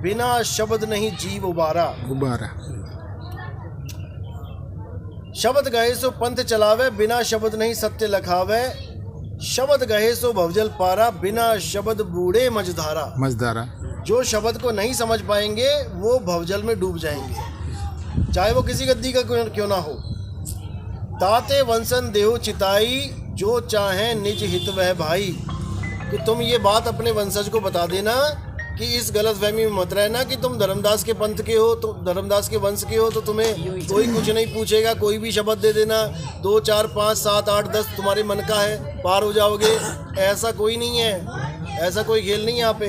बिना शब्द नहीं जीव उबारा। शब्द गहे सो पंथ चलावे, बिना शब्द नहीं सत्य लखावे। शब्द गहे सो भवजल पारा, बिना शब्द बूढ़े मझधारा। जो शब्द को नहीं समझ पाएंगे वो भवजल में डूब जाएंगे, चाहे वो किसी गद्दी का क्यों ना हो। ताते वंशन देहु चिताई, जो चाहे निज हित वह भाई। कि तुम ये बात अपने वंशज को बता देना कि इस गलतफहमी में मत रहना कि तुम धर्मदास के पंथ के हो, तुम धर्मदास के वंश के हो तो तुम्हें कोई कुछ नहीं पूछेगा। कोई भी शब्द दे देना, 2 4 5 7 8 10 तुम्हारे मन का है, पार हो जाओगे। ऐसा कोई नहीं है, ऐसा कोई खेल नहीं यहाँ पे।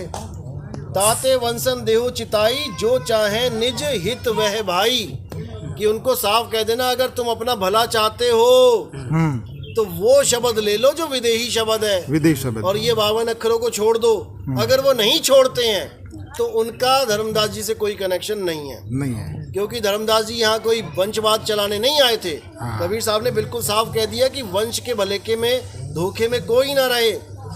ताते वंशन देहु चिताई, जो चाहे निज हित वह भाई। कि उनको साफ कह देना अगर तुम अपना भला चाहते हो तो वो शब्द ले लो जो विदेही शब्द है, विदेही शब्द। और ये 52 अक्षरों को छोड़ दो। अगर वो नहीं छोड़ते हैं तो उनका धर्मदास जी से कोई कनेक्शन नहीं है। क्योंकि धर्मदास जी यहाँ कोई वंशवाद चलाने नहीं आए थे। कबीर साहब ने बिल्कुल साफ कह दिया कि वंश के भले के में धोखे में कोई ना रहे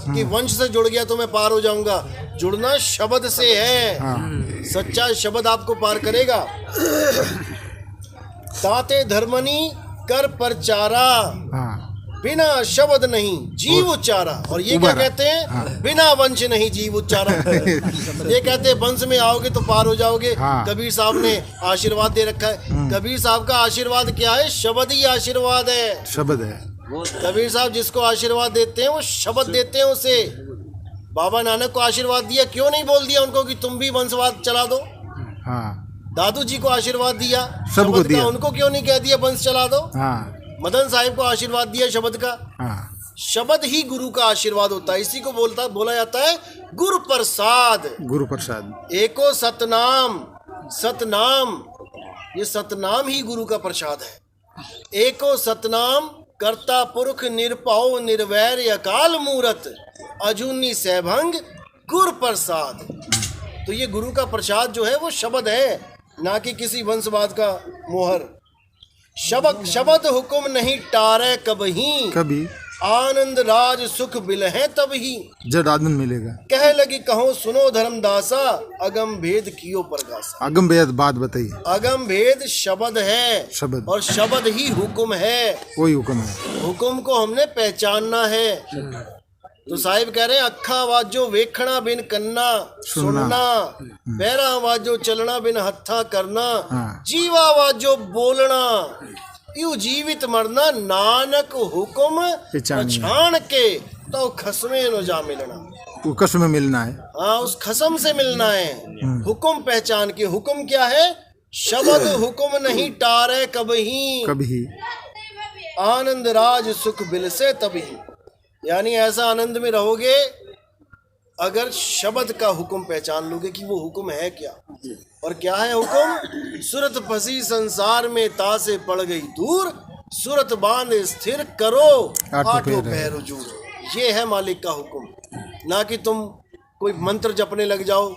कि वंश से जुड़ गया तो मैं पार हो जाऊंगा। जुड़ना शब्द से है, सच्चा शब्द आपको पार करेगा। ताते धर्मनी कर परचारा, बिना शब्द नहीं जीव उच्चारा। और ये क्या कहते हैं? बिना वंश नहीं जीव उच्चारा। ये कहते हैं वंश में आओगे तो पार हो जाओगे। कबीर साहब ने आशीर्वाद दे रखा है। कबीर साहब का आशीर्वाद क्या है? शब्द ही आशीर्वाद है, शब्द है। कबीर साहब जिसको आशीर्वाद देते हैं वो शब्द देते हैं उसे। बाबा नानक को आशीर्वाद दिया, क्यों नहीं बोल दिया उनको कि तुम भी वंशवाद चला दो? दादू जी को आशीर्वाद दिया शब्द का, उनको क्यों नहीं कह दिया वंश चला दो? मदन साहिब को आशीर्वाद दिया शब्द का। शब्द ही गुरु का आशीर्वाद होता है। इसी को बोला जाता है गुरु प्रसाद। गुरु प्रसाद एको सतनाम, सतनाम, ये सतनाम ही गुरु का प्रसाद है। एको सतनाम कर्ता पुरख निरपाओ निर्वैर अकाल मूरत, अजूनी सैभंग गुरु प्रसाद। तो ये गुरु का प्रसाद जो है वो शब्द है, ना कि किसी वंशवाद का मोहर। शब्द हुक्म नहीं टारे कभी, आनंद राज सुख बिलहे तब ही, जब आनंद मिलेगा। कह लगी कहो सुनो धर्मदासा, अगम भेद कियो परगासा। अगम भेद बात बताइए। अगम भेद शब्द है, शब्द, और शब्द ही हुक्म है। कोई हुक्म है, हुक्म को हमने पहचानना है। तो साहिब कह रहे हैं अखा आवाजो वेखना बिन कन्ना सुनना, पैरा आवाजो चलना बिन हत्था करना, जीवा आवाजो बोलना, यू जीवित मरना, नानक हुक्म पहचान के तो खसमे न जा मिलना। वो कसम मिलना है, हाँ उस खसम से मिलना है। हुक्म पहचान के। हुक्म क्या है? शब्द हुक्म नहीं टारे कभी, आनंद राज सुख बिल से तभी। यानी ऐसा आनंद में रहोगे अगर शब्द का हुक्म पहचान लोगे कि वो हुक्म है क्या। और क्या है हुक्म? सुरत फंसी संसार में तासे पड़ गई दूर, सुरत बांध स्थिर करो आठों पैर हुजूर। ये है मालिक का हुक्म, ना कि तुम कोई मंत्र जपने लग जाओ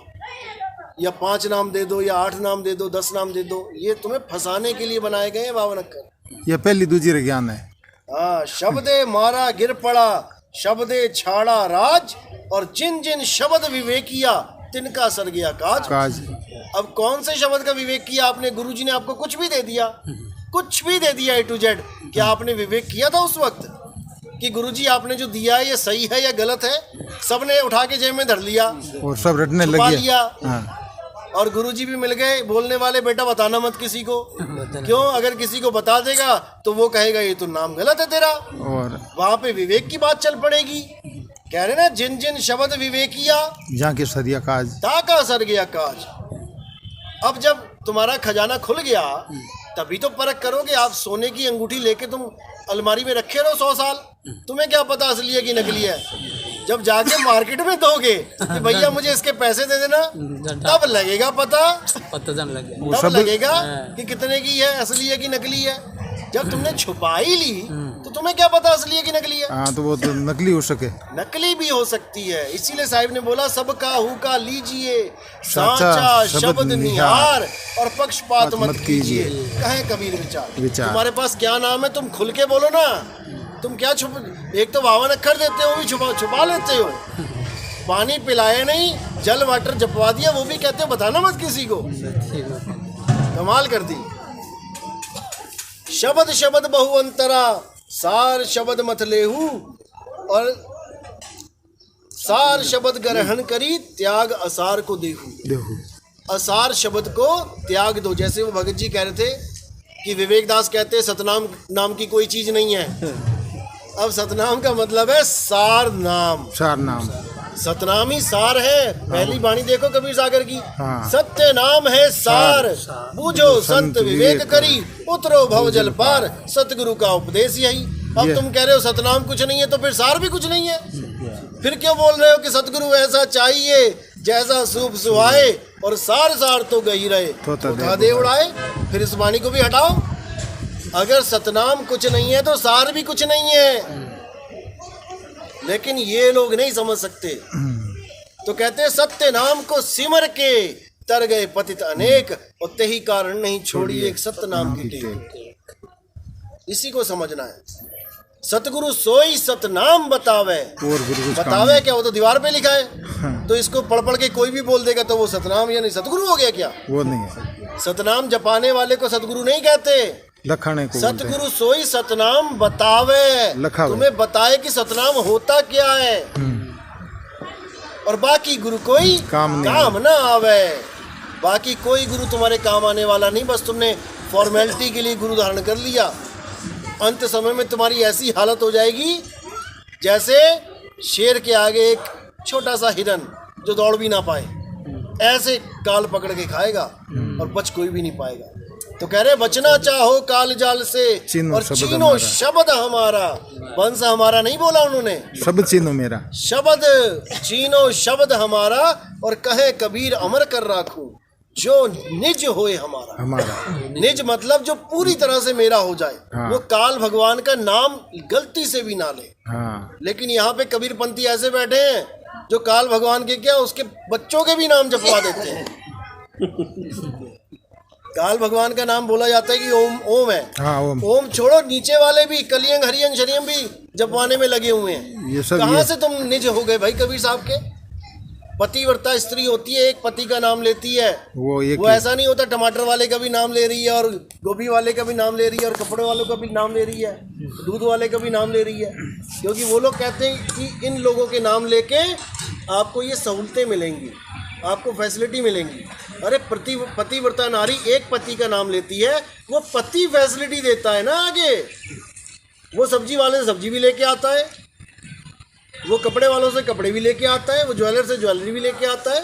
या 5 नाम दे दो या 8 नाम दे दो 10 नाम दे दो। ये तुम्हें फंसाने के लिए बनाए गए हैं 52 अक्कर। ये पहली दूसरी ज्ञान है। हाँ, शब्दे मारा गिर पड़ा, शब्दे छाड़ा राज, और जिन जिन शब्द विवेकिया तिनका सर गया काज। अब कौन से शब्द का विवेक किया आपने? गुरुजी ने आपको कुछ भी दे दिया, कुछ भी दे दिया A to Z। क्या आपने विवेक किया था उस वक्त कि गुरुजी आपने जो दिया है ये सही है या गलत है? सबने उठा के जेब में धर लिया और सब रटने लग गया। और गुरुजी भी मिल गए बोलने वाले, बेटा बताना मत किसी को। क्यों? अगर किसी को बता देगा तो वो कहेगा ये तो नाम गलत है तेरा, और वहाँ पे विवेक की बात चल पड़ेगी। कह रहे ना जिन जिन शब्द विवेकिया जाके सरिया काज, ताका सर गया काज। अब जब तुम्हारा खजाना खुल गया तभी तो परख करोगे। आप सोने की अंगूठी लेके तुम अलमारी में रखे रहो 100 साल, तुम्हें क्या पता असली है कि नकली है। जब जाके मार्केट में दोगे कि भैया मुझे इसके पैसे दे देना, तब लगेगा पता तब लगेगा कि कितने की है, असली है कि नकली है। जब तुमने छुपा ही ली तो तुम्हें क्या पता असली है कि नकली है। हाँ, तो वो तो नकली हो सके, नकली भी हो सकती है। इसीलिए साहिब ने बोला सबका हुका लीजिए, साचा शब्द निहार, और पक्षपात मत कीजिए, कहे कबीर विचार। तुम्हारे पास क्या नाम है तुम खुल के बोलो ना। तुम क्या एक तो 52 अक्षर देते हो, भी छुपा लेते हो। पानी पिलाए नहीं, जल वाटर जपवा दिया, वो भी कहते बताना मत किसी को। कमाल कर दी। शब्द शब्द बहु अंतरा, सार शब्द मत लेहू, और सार शब्द ग्रहण करी, त्याग असार को देहू। असार शब्द को त्याग दो। जैसे वो भगत जी कह रहे थे कि विवेकदास कहते हैं सतनाम नाम की कोई चीज नहीं है। अब सतनाम का मतलब है सार नाम। सार नाम, सतनाम ही सार है। पहली वाणी देखो कबीर सागर की। हाँ। सत्य नाम है सार, बूझो संत विवेक करी, उतरो भव जल पार, सतगुरु का उपदेश यही। अब तुम कह रहे हो सतनाम कुछ नहीं है, तो फिर सार भी कुछ नहीं है। फिर क्यों बोल रहे हो कि सतगुरु ऐसा चाहिए जैसा सूप सुहाए, और सार सार तो गही रहे थोथा दे उड़ाए। फिर इस वाणी को भी हटाओ। अगर सतनाम कुछ नहीं है तो सार भी कुछ नहीं है। लेकिन ये लोग नहीं समझ सकते, तो कहते हैं सत्य नाम को सिमर के तर गए पतित अनेक, और तेही कारण नहीं छोड़ी एक सत्य नाम की टेक। इसी को समझना है। सतगुरु सोई सतनाम बतावे। बतावे क्या? वो तो दीवार पे लिखा है। हाँ। तो इसको पढ़ पढ़ के कोई भी बोल देगा तो वो सतनाम यानी सतगुरु हो गया क्या? वो नहीं है। सतनाम जपाने वाले को सतगुरु नहीं कहते, लखाने को। सतगुरु सोई सतनाम बतावे, तुम्हें बताए कि सतनाम होता क्या है, और बाकी गुरु कोई काम ना आवे। बाकी कोई गुरु तुम्हारे काम आने वाला नहीं। बस तुमने फॉर्मेलिटी के लिए गुरु धारण कर लिया, अंत समय में तुम्हारी ऐसी हालत हो जाएगी जैसे शेर के आगे एक छोटा सा हिरन जो दौड़ भी ना पाए, ऐसे काल पकड़ के खाएगा और बच कोई भी नहीं पाएगा। तो कह रहे बचना चाहो काल जाल से, और चीनो शब्द हमारा। वंश हमारा नहीं बोला उन्होंने, शब्द चीनो मेरा, शब्द चीनो शब्द हमारा, और कहे कबीर अमर कर राखूं जो निज होए हमारा। निज मतलब जो पूरी तरह से मेरा हो जाए। हाँ। वो काल भगवान का नाम गलती से भी ना ले। हाँ। लेकिन यहाँ पे कबीर पंथी ऐसे बैठे हैं जो काल भगवान के क्या उसके बच्चों के भी नाम जपवा देते हैं। काल भगवान का नाम बोला जाता है कि ओम ओम है। हाँ, ओम छोड़ो, नीचे वाले भी कलियंग हरियंग शरियंग भी जपवाने में लगे हुए हैं। कहाँ से तुम निज हो गए भाई कबीर साहब के? पतिव्रता स्त्री होती है, एक पति का नाम लेती है। वो ऐसा नहीं होता टमाटर वाले का भी नाम ले रही है, और गोभी वाले का भी नाम ले रही है, और कपड़े वालों का भी नाम ले रही है, दूध वाले का भी नाम ले रही है। क्योंकि वो लोग कहते हैं कि इन लोगों के नाम लेके आपको ये सहूलतें मिलेंगी, आपको फैसिलिटी मिलेंगी। अरे पतिव्रता नारी एक पति का नाम लेती है, वो पति फैसिलिटी देता है ना आगे। वो सब्जी वाले से सब्जी भी लेके आता है, वो कपड़े वालों से कपड़े भी लेके आता है, वो ज्वेलर से ज्वेलरी भी लेके आता है।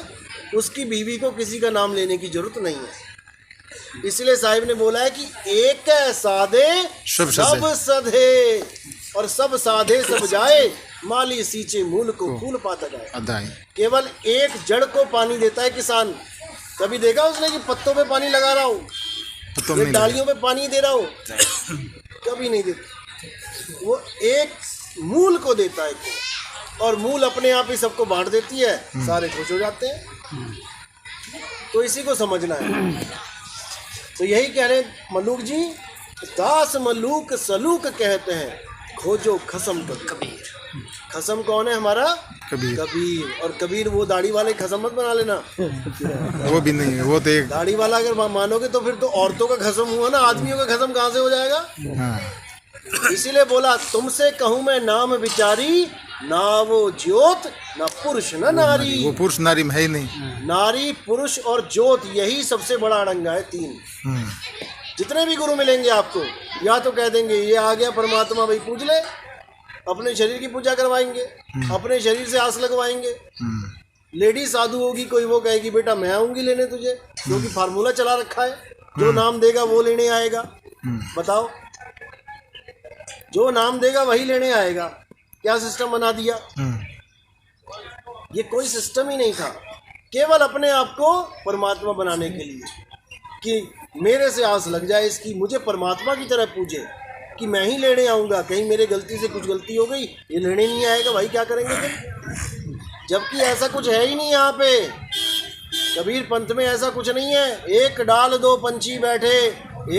उसकी बीवी को किसी का नाम लेने की जरूरत नहीं है। इसलिए साहिब ने बोला है कि एक साधे सब सधे, और सब साधे सब जाए, माली सींचे मूल को फूल पाता जाए। केवल एक जड़ को पानी देता है किसान। कभी देखा उसने कि पत्तों पे पानी लगा रहा हो, डालियों पे पानी दे रहा हो? कभी नहीं देता। वो एक मूल को देता है, और मूल अपने आप ही सबको बांट देती है, सारे खुश हो जाते हैं। तो इसी को समझना है। तो यही कह रहे मलूक जी, दास मलूक सलूक कहते हैं, खोजो खसम का कबीर। खसम कौन है हमारा? कबीर। और कबीर वो दाढ़ी वाले खसम मत बना लेना। वो भी नहीं है, वो तो एक दाढ़ी वाला अगर मानोगे तो फिर तो औरतों का खसम हुआ ना, आदमियों का खसम कहाँ से हो जाएगा? हाँ। इसीलिए बोला तुमसे कहूँ मैं नाम विचारी, ना वो ज्योत ना पुरुष ना नारी। वो पुरुष नारी में है ही नहीं। नारी पुरुष और ज्योत यही सबसे बड़ा अड़ंगा है, तीन। जितने भी गुरु मिलेंगे आपको, या तो कह देंगे ये आ गया परमात्मा भाई पूज ले, अपने शरीर की पूजा करवाएंगे, अपने शरीर से आस लगवाएंगे। लेडी साधु होगी कोई, वो कहेगी बेटा मैं आऊंगी लेने तुझे, क्योंकि फार्मूला चला रखा है, जो नाम देगा वो लेने आएगा। बताओ, जो नाम देगा वही लेने आएगा। क्या सिस्टम बना दिया? ये कोई सिस्टम ही नहीं था, केवल अपने आप को परमात्मा बनाने के लिए कि मेरे से आस लग जाए इसकी, मुझे परमात्मा की तरह पूजे, कि मैं ही लेने आऊँगा। कहीं मेरे गलती से कुछ गलती हो गई, ये लेने नहीं आएगा भाई, क्या करेंगे फिर? जबकि ऐसा कुछ है ही नहीं यहाँ पे। कबीर पंथ में ऐसा कुछ नहीं है। एक डाल दो पंछी बैठे,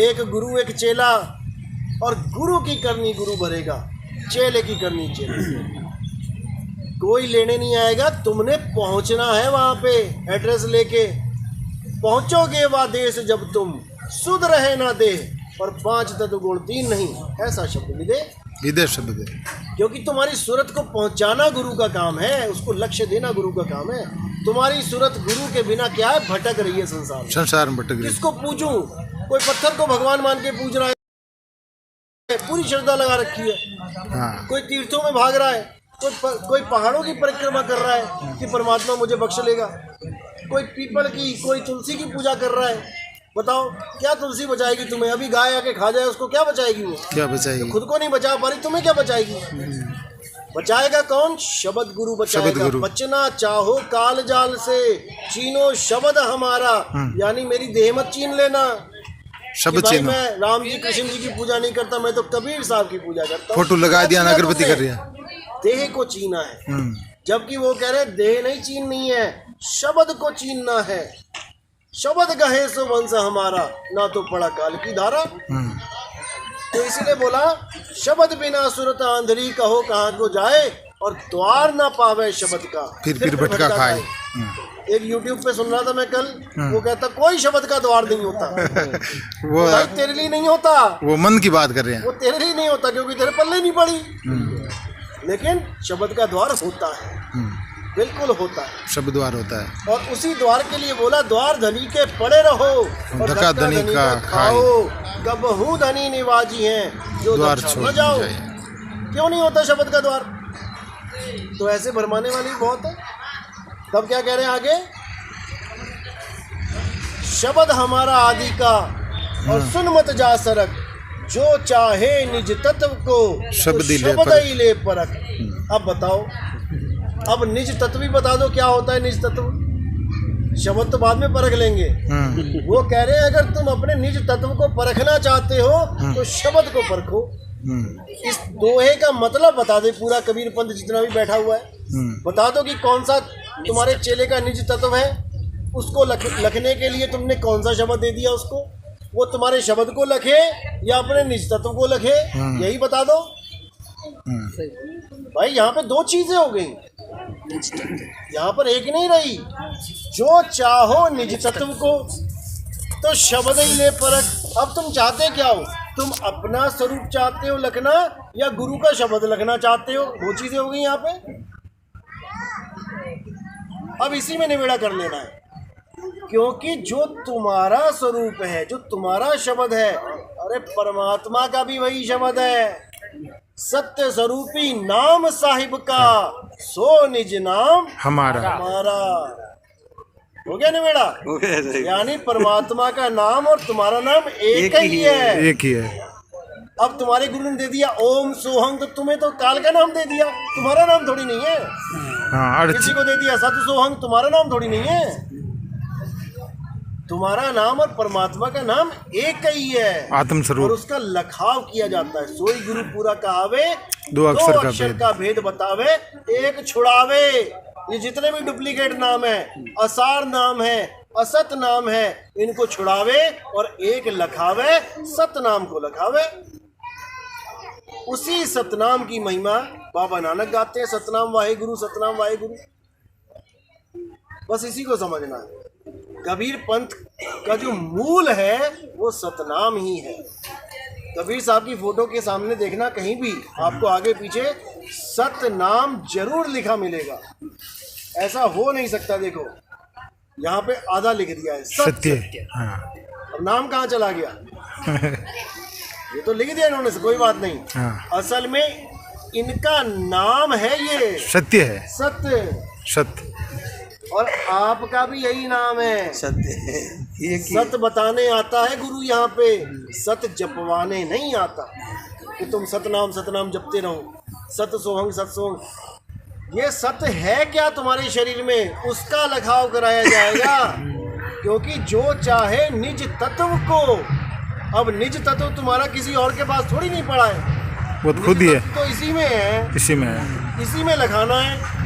एक गुरु एक चेला, और गुरु की करनी गुरु भरेगा, चेले की करनी चेले। कोई लेने नहीं आएगा, तुमने पहुंचना है वहां पे, एड्रेस लेके पहुंचोगे वह देश जब तुम सुध रहे ना दे, और 5 तत्व गुण 3 नहीं, ऐसा शब्द मिले विदेश शब्द है। क्योंकि तुम्हारी सूरत को पहुंचाना गुरु का काम है, उसको लक्ष्य देना गुरु का काम है। तुम्हारी सूरत गुरु के बिना क्या है, भटक रही है संसार में। संसार में भटक रही है। किसको पूजूं? कोई पत्थर को भगवान मान के पूज रहा है, पूरी श्रद्धा लगा रखी है। हाँ। कोई तीर्थों में भाग रहा है, कोई पहाड़ों की परिक्रमा कर रहा है कि परमात्मा मुझे बख्श लेगा, कोई पीपल की, कोई तुलसी की पूजा कर रहा है। बताओ क्या तुलसी बचाएगी तुम्हें? अभी गाय आके खा जाए उसको क्या बचाएगी? वो क्या बचाएगी? खुद को नहीं बचा पा रही, तुम्हें क्या बचाएगी? बचाएगा कौन? शब्द गुरु बचाएगा। बचना चाहो काल जाल से, चीनो शब्द हमारा, यानी मेरी देह मत चीन लेना। शब्द चीनो। मैं राम जी कृष्ण जी की पूजा नहीं करता, मैं तो कबीर साहब की पूजा करता हूँ। फोटो लगा दिया, अगरबत्ती कर रहा है। देह को चीना है, जबकि वो कह रहे देह नहीं चीननी है, शब्द को चीनना है। शब्द गहे सो वंश हमारा, ना तो पड़ा काल की धारा। तो इसीलिए बोला शब्द बिना सुरत आंधरी, कहो कहाँ को जाए, और द्वार ना पावे शब्द का, फिर भटका खाए। एक YouTube पे सुन रहा था मैं कल, वो कहता कोई शब्द का द्वार नहीं होता। वो भाई तेरे लिए नहीं होता, वो मन की बात कर रहे हैं। वो तेरे लिए नहीं होता क्योंकि तेरे पल्ले नहीं पड़ी, लेकिन शब्द का द्वार होता है, बिल्कुल होता है। शब्द द्वार होता है। और उसी द्वार के लिए बोला द्वार धनी के पड़े रहो, और धक्का धनी का खाओ, कबहू धनी निवाजी हैं जो द्वार छोड़ न जाओ। क्यों नहीं होता शब्द का द्वार? तो ऐसे भरमाने वाले भी बहुत है। तब क्या कह रहे हैं आगे? शब्द हमारा आदि का, और सुन मत जा सरक, जो चाहे निज तत्व को शब्द ही ले परख। अब बताओ, अब निज तत्व भी बता दो क्या होता है निज तत्व। शब्द तो बाद में परख लेंगे। वो कह रहे हैं अगर तुम अपने निज तत्व को परखना चाहते हो तो शब्द को परखो। इस दोहे का मतलब बता दे पूरा, कबीर पंथ जितना भी बैठा हुआ है बता दो कि कौन सा तुम्हारे चेले का निज तत्व है। उसको लखने के लिए तुमने कौन सा शब्द दे दिया उसको, वो तुम्हारे शब्द को लखे या अपने निज तत्व को लखे, यही बता दो। भाई यहाँ पे 2 चीजें हो गई, यहाँ पर एक नहीं रही। जो चाहो निज तत्व को तो शब्द ही ले परख। अब तुम चाहते क्या हो? तुम अपना स्वरूप चाहते हो लखना या गुरु का शब्द लखना चाहते हो? 2 चीजें हो गई यहाँ पे। अब इसी में निबेड़ा कर लेना है, क्योंकि जो तुम्हारा स्वरूप है, जो तुम्हारा शब्द है, अरे परमात्मा का भी वही शब्द है। सत्य स्वरूपी नाम साहिब का, सो निज नाम हमारा। हो गया निबेड़ा? यानी परमात्मा का नाम और तुम्हारा नाम एक ही है। एक ही है। अब तुम्हारे गुरु ने दे दिया ओम सोहंग, तो तुम्हें तो काल का नाम दे दिया, तुम्हारा नाम थोड़ी नहीं है। किसी को दे दिया सत सोहंग, तुम्हारा नाम थोड़ी नहीं है। तुम्हारा नाम और परमात्मा का नाम एक ही है, आत्म स्वरूप, और उसका लखाव किया जाता है। सोई गुरु पूरा कहावे, 2 अक्षर का भेद बतावे, एक छुड़ावे। ये जितने भी डुप्लीकेट नाम है, असार नाम है, असत नाम है, इनको छुड़ावे और एक लखावे, सत नाम को लखावे। उसी सतनाम की महिमा बाबा नानक गाते हैं, सतनाम वाहे गुरु, सतनाम वाहे गुरु। बस इसी को समझना है। कबीर पंथ का जो मूल है वो सतनाम ही है। कबीर साहब की फोटो के सामने देखना, कहीं भी आपको आगे पीछे सतनाम जरूर लिखा मिलेगा। ऐसा हो नहीं सकता। देखो यहाँ पे आधा लिख दिया है सत्य। अब नाम कहाँ चला गया? ये तो लिख दिया इन्होंने, से कोई बात नहीं। असल में इनका नाम है ये सत्य है, सत्य। और आपका भी यही नाम है, सत्य। सत बताने आता है गुरु यहाँ पे, सत जपवाने नहीं आता कि तुम सतनाम जपते रहो। सत सोहंग। ये सत्य है क्या तुम्हारे शरीर में, उसका लखाव कराया जाएगा। क्योंकि जो चाहे निज तत्व को, अब निज तत्व तुम्हारा किसी और के पास थोड़ी नहीं पड़ा है, वो खुद ही है, तो इसी में है, इसी में लखाना है।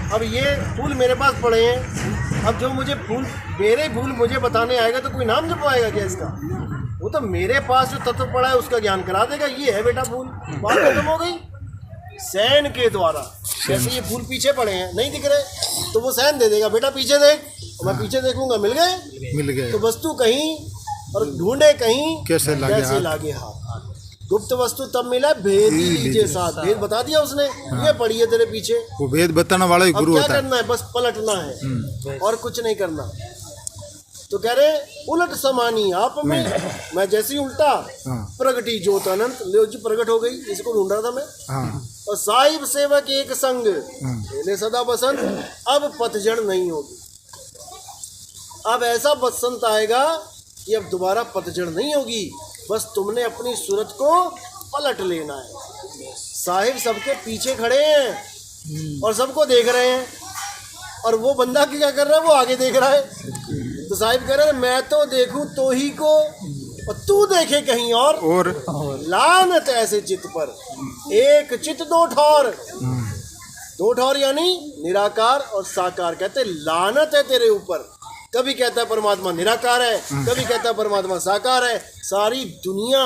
अब ये फूल मेरे पास पड़े हैं, अब जो मुझे मेरे फूल मुझे बताने आएगा तो कोई नाम जपवाएगा क्या इसका? वो तो मेरे पास जो तत्व पड़ा है उसका ज्ञान करा देगा, ये है बेटा फूल, बात खत्म हो गई। सैन के द्वारा। जैसे ये फूल पीछे पड़े हैं, नहीं दिख रहे, तो वो सैन दे देगा, बेटा पीछे देख, और मैं पीछे देखूंगा, मिल गए। तो वस्तु कहीं और ढूंढे कहीं, कैसे लागे हाथ। गुप्त वस्तु तब मिला भेद ही लीजिए साथ। भेद बता दिया उसने, ये पड़ी है तेरे पीछे। वो भेद बताने वाला ही गुरु होता है। क्या करना है, बस पलटना है और कुछ नहीं करना। तो कह रहे उलट समानी आप में, मैं जैसे ही उल्टा, प्रगटी ज्योत अनंत, लो जी प्रकट हो गई, इसको ढूंढ रहा था मैं। और साहिब सेवक एक संग, पहले सदा बसंत, अब पतझड़ नहीं होगी। अब ऐसा बसंत आएगा कि अब दोबारा पतझड़ नहीं होगी, बस तुमने अपनी सूरत को पलट लेना है। साहिब सबके पीछे खड़े हैं और सबको देख रहे हैं, और वो बंदा क्या कर रहा है, वो आगे देख रहा है। तो साहिब कह रहे हैं मैं तो देखूं तो ही को, और तू देखे कहीं और लानत ऐसे चित्त पर, एक चित्त दो ठौर। दो ठौर यानी निराकार और साकार। कहते लानत है तेरे ऊपर। कभी कहता है परमात्मा निराकार है, कभी कहता है परमात्मा साकार है। सारी दुनिया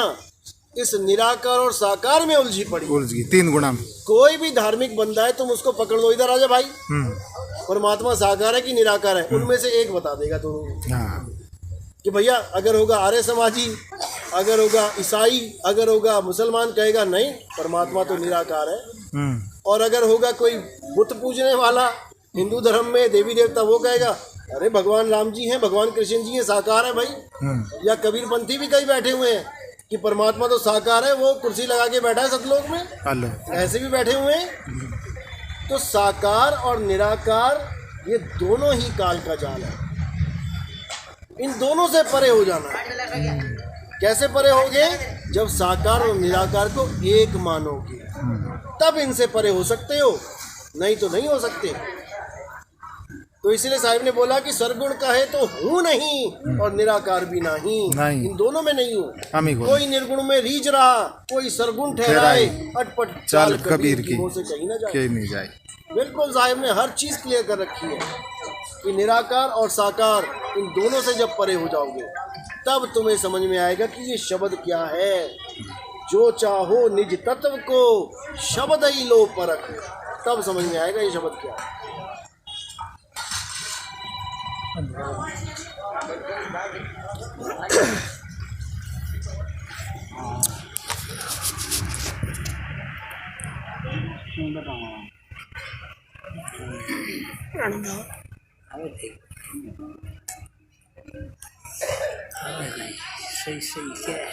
इस निराकार और साकार में उलझी पड़ी, तीन गुणा में। कोई भी धार्मिक बंदा है, तुम उसको पकड़ लो, इधर आजा भाई, परमात्मा साकार है कि निराकार है, उनमें से एक बता देगा तुम्हें। कि भैया अगर होगा आर्य समाजी, अगर होगा ईसाई, अगर होगा मुसलमान, कहेगा नहीं परमात्मा तो निराकार है। और अगर होगा कोई बुत पूजने वाला हिंदू धर्म में, देवी देवता, वो कहेगा अरे भगवान राम जी हैं, भगवान कृष्ण जी हैं, साकार है भाई। या कबीरपंथी भी कई बैठे हुए हैं कि परमात्मा तो साकार है, वो कुर्सी लगा के बैठा है सतलोक में, ऐसे भी बैठे हुए हैं। तो साकार और निराकार ये दोनों ही काल का जाल है, इन दोनों से परे हो जाना है। कैसे परे होगे? जब साकार और निराकार को एक मानोगे, तब इनसे परे हो सकते हो, नहीं तो नहीं हो सकते। तो इसलिए साहिब ने बोला कि सरगुण कहे तो हूँ नहीं और निराकार भी नहीं, इन दोनों में नहीं हूँ। कोई निर्गुण में रीझ रहा, कोई सरगुण ठहराए, अटपट चाल कबीर की मुँह से कहीं ना जाए। बिल्कुल साहिब ने हर चीज क्लियर कर रखी है कि निराकार और साकार, इन दोनों से जब परे हो जाओगे, तब तुम्हें समझ में आएगा कि ये शब्द क्या है। जो चाहो निज तत्व को शब्द ही लो परख, तब समझ में आएगा ये शब्द क्या है। सही क्या है?